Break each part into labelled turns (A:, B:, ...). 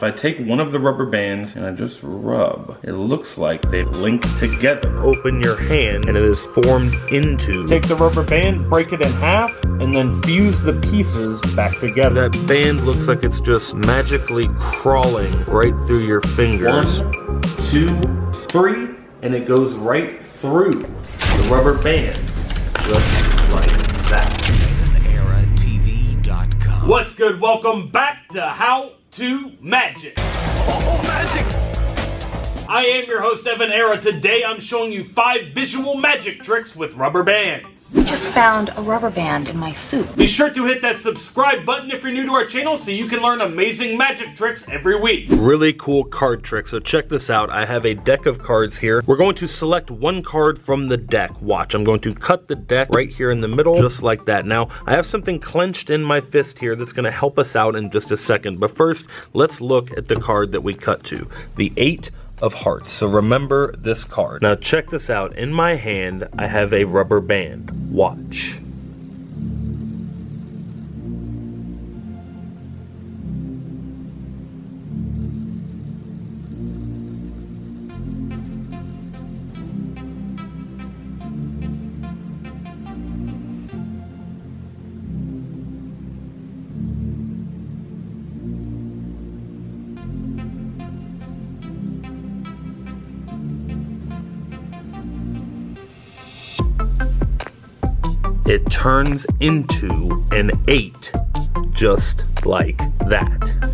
A: If I take one of the rubber bands and I just rub, it looks like they link together.
B: Open your hand and it is formed into.
A: Take the rubber band, break it in half, and then fuse the pieces back together.
B: That band looks like it's just magically crawling right through your fingers.
A: 1, 2, 3, and it goes right through the rubber band, just like that.
C: EvanEraTV.com.
D: What's good? Welcome back to How to Magic.
C: Oh, magic!
D: I am your host, Evan Era. Today I'm showing you 5 visual magic tricks with rubber bands.
E: I just found a rubber band in my soup.
D: Be sure to hit that subscribe button if you're new to our channel so you can learn amazing magic tricks every week.
B: Really cool card trick. So check this out. I have a deck of cards here. We're going to select one card from the deck. Watch, I'm going to cut the deck right here in the middle, just like that. Now, I have something clenched in my fist here that's going to help us out in just a second. But first, let's look at the card that we cut to. The 8 of hearts. So remember this card. Now check this out. In my hand, I have a rubber band. Watch. It turns into an 8, just like that.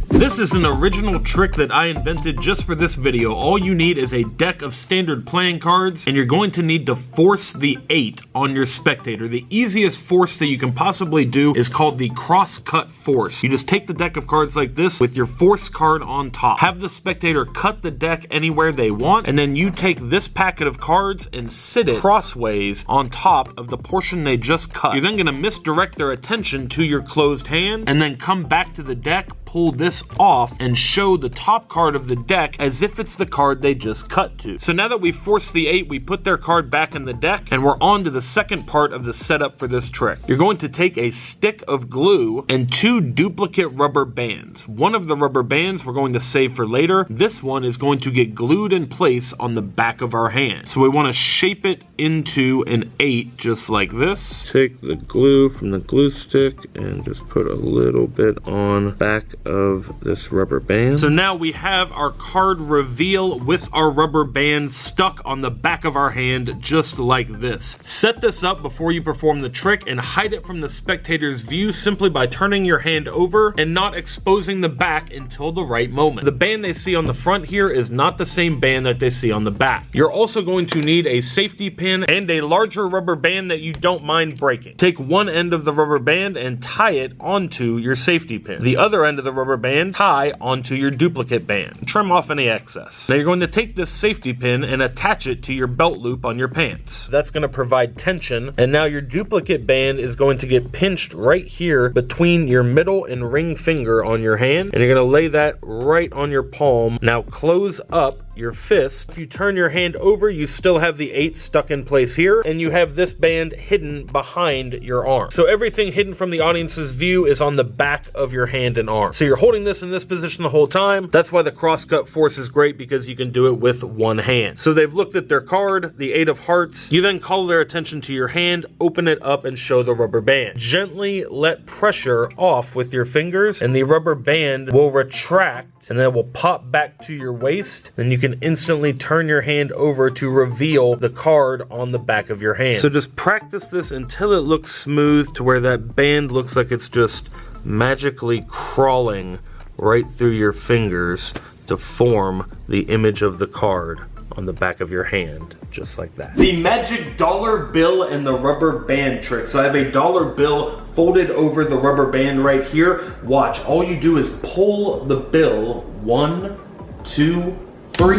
B: This is an original trick that I invented just for this video. All you need is a deck of standard playing cards, and you're going to need to force the 8 on your spectator. The easiest force that you can possibly do is called the cross-cut force. You just take the deck of cards like this with your force card on top. Have the spectator cut the deck anywhere they want, and then you take this packet of cards and sit it crossways on top of the portion they just cut. You're then going to misdirect their attention to your closed hand, and then come back to the deck, pull this off, and show the top card of the deck as if it's the card they just cut to. So now that we've forced the 8, we put their card back in the deck, and we're on to the second part of the setup for this trick. You're going to take a stick of glue and 2 duplicate rubber bands. One of the rubber bands we're going to save for later. This one is going to get glued in place on the back of our hand. So we want to shape it into an 8 just like this. Take the glue from the glue stick and just put a little bit on back of this rubber band. So now we have our card reveal with our rubber band stuck on the back of our hand just like this. Set this up before you perform the trick and hide it from the spectator's view simply by turning your hand over and not exposing the back until the right moment. The band they see on the front here is not the same band that they see on the back. You're also going to need a safety pin and a larger rubber band that you don't mind breaking. Take one end of the rubber band and tie it onto your safety pin. The other end of the rubber band tie onto your duplicate band. Trim off any excess. Now you're going to take this safety pin and attach it to your belt loop on your pants. That's going to provide tension, and now your duplicate band is going to get pinched right here between your middle and ring finger on your hand, and you're going to lay that right on your palm. Now close up your fist. If you turn your hand over, you still have the 8 stuck in place here, and you have this band hidden behind your arm. So everything hidden from the audience's view is on the back of your hand and arm. So you're holding this in this position the whole time. That's why the cross-cut force is great, because you can do it with one hand. So they've looked at their card, the 8 of hearts. You then call their attention to your hand, open it up, and show the rubber band. Gently let pressure off with your fingers, and the rubber band will retract, and then it will pop back to your waist, and you can instantly turn your hand over to reveal the card on the back of your hand. So just practice this until it looks smooth to where that band looks like it's just magically crawling right through your fingers to form the image of the card on the back of your hand, just like that.
D: The magic dollar bill and the rubber band trick. So I have a dollar bill folded over the rubber band right here. Watch, all you do is pull the bill 1, 2, 3,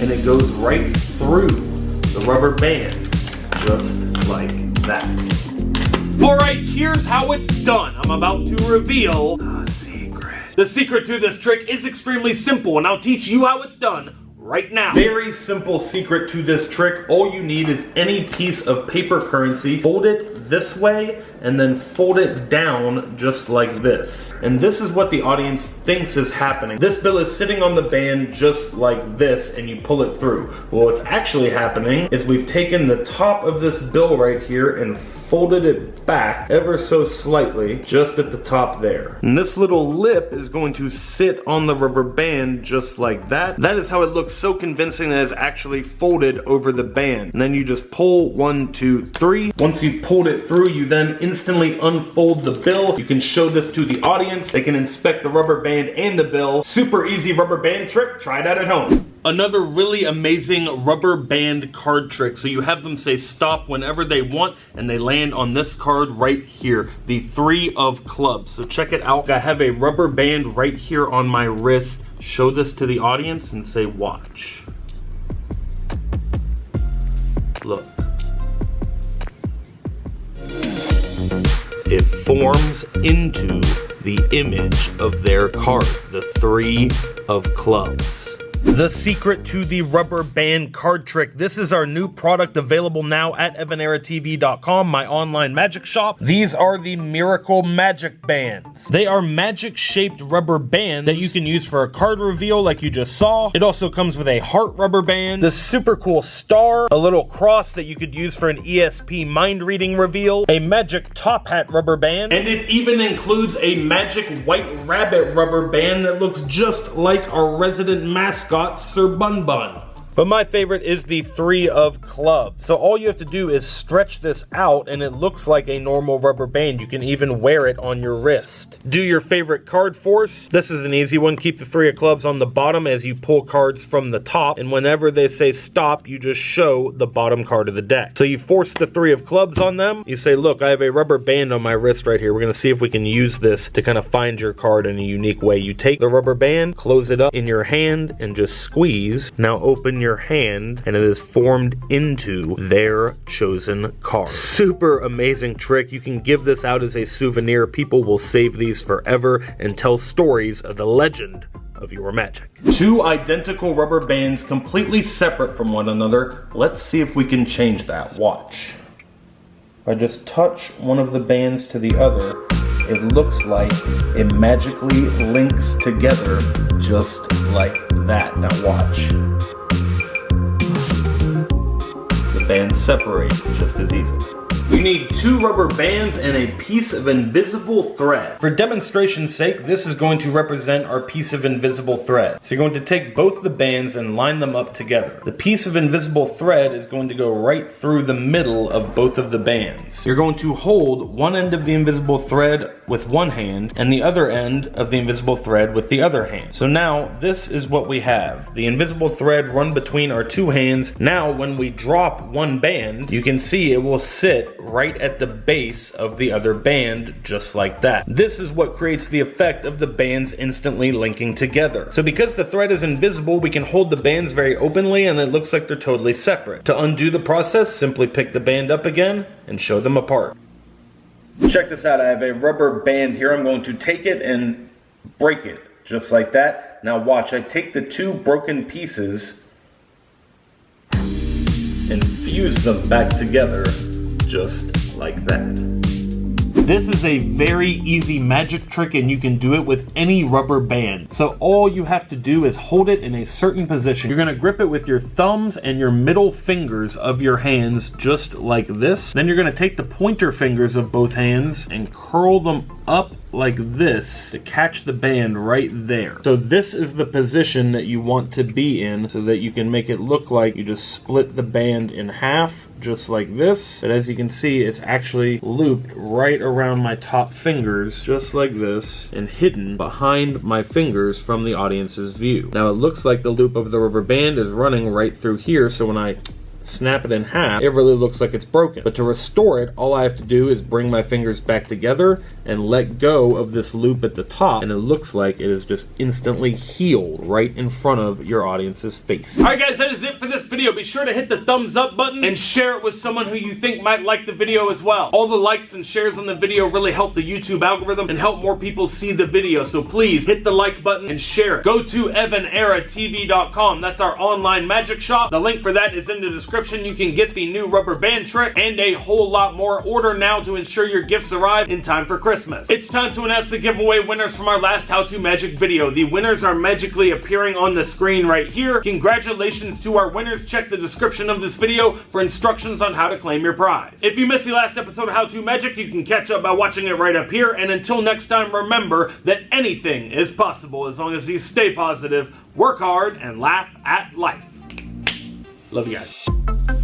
D: and it goes right through the rubber band, just like that. Alright, here's how it's done. I'm about to reveal the secret. The secret to this trick is extremely simple, and I'll teach you how it's done
A: right now. Very simple secret to this trick. All you need is any piece of paper currency, fold it this way, and then fold it down just like this. And this is what the audience thinks is happening. This bill is sitting on the band just like this, and you pull it through. Well, what's actually happening is we've taken the top of this bill right here and folded it back ever so slightly, just at the top there. And this little lip is going to sit on the rubber band just like that. That is how it looks so convincing that it's actually folded over the band. And then you just pull 1, 2, 3. Once you've pulled it through, you then instantly unfold the bill. You can show this to the audience. They can inspect the rubber band and the bill. Super easy rubber band trick. Try it out at home.
B: Another really amazing rubber band card trick. So you have them say stop whenever they want, and they land on this card right here, the 3 of clubs. So check it out. I have a rubber band right here on my wrist. Show this to the audience and say watch. Look. It forms into the image of their card, the 3 of clubs. The secret to the rubber band card trick. This is our new product available now at EvanEraTV.com, my online magic shop. These are the Miracle Magic Bands. They are magic-shaped rubber bands that you can use for a card reveal like you just saw. It also comes with a heart rubber band, this super cool star, a little cross that you could use for an ESP mind reading reveal, a magic top hat rubber band,
A: and it even includes a magic white rabbit rubber band that looks just like our resident mascot, Sir Bun Bun.
B: But my favorite is the 3 of clubs. So all you have to do is stretch this out and it looks like a normal rubber band. You can even wear it on your wrist. Do your favorite card force. This is an easy one. Keep the 3 of clubs on the bottom as you pull cards from the top. And whenever they say stop, you just show the bottom card of the deck. So you force the 3 of clubs on them. You say, look, I have a rubber band on my wrist right here. We're gonna see if we can use this to kind of find your card in a unique way. You take the rubber band, close it up in your hand, and just squeeze. Now open your hand and it is formed into their chosen card. Super amazing trick. You can give this out as a souvenir. People will save these forever and tell stories of the legend of your magic.
A: 2 identical rubber bands completely separate from one another. Let's see if we can change that. Watch. If I just touch one of the bands to the other, it looks like it magically links together just like that. Now watch. The bands separate just as easily. You need 2 rubber bands and a piece of invisible thread. For demonstration's sake, this is going to represent our piece of invisible thread. So you're going to take both the bands and line them up together. The piece of invisible thread is going to go right through the middle of both of the bands. You're going to hold one end of the invisible thread with one hand and the other end of the invisible thread with the other hand. So now this is what we have. The invisible thread run between our 2 hands. Now when we drop one band, you can see it will sit right at the base of the other band, just like that. This is what creates the effect of the bands instantly linking together. So because the thread is invisible, we can hold the bands very openly and it looks like they're totally separate. To undo the process, simply pick the band up again and show them apart. Check this out, I have a rubber band here. I'm going to take it and break it, just like that. Now watch, I take the 2 broken pieces and fuse them back together, just like that.
B: This is a very easy magic trick and you can do it with any rubber band. So all you have to do is hold it in a certain position. You're gonna grip it with your thumbs and your middle fingers of your hands just like this. Then you're gonna take the pointer fingers of both hands and curl them up like this to catch the band right there. So this is the position that you want to be in so that you can make it look like you just split the band in half just like this. But as you can see, it's actually looped right around my top fingers just like this and hidden behind my fingers from the audience's view. Now it looks like the loop of the rubber band is running right through here, so when I snap it in half, it really looks like it's broken. But to restore it, all I have to do is bring my fingers back together and let go of this loop at the top, and it looks like it is just instantly healed right in front of your audience's face.
D: Alright guys, that is it for this video. Be sure to hit the thumbs up button and share it with someone who you think might like the video as well. All the likes and shares on the video really help the YouTube algorithm and help more people see the video, so please hit the like button and share it. Go to EvanEraTV.com. That's our online magic shop. The link for that is in the description. You can get the new rubber band trick and a whole lot more. Order now to ensure your gifts arrive in time for Christmas. It's time to announce the giveaway winners from our last How To Magic video. The winners are magically appearing on the screen right here. Congratulations to our winners. Check the description of this video for instructions on how to claim your prize. If you missed the last episode of How To Magic, you can catch up by watching it right up here. And until next time, remember that anything is possible as long as you stay positive, work hard, and laugh at life. Love you guys.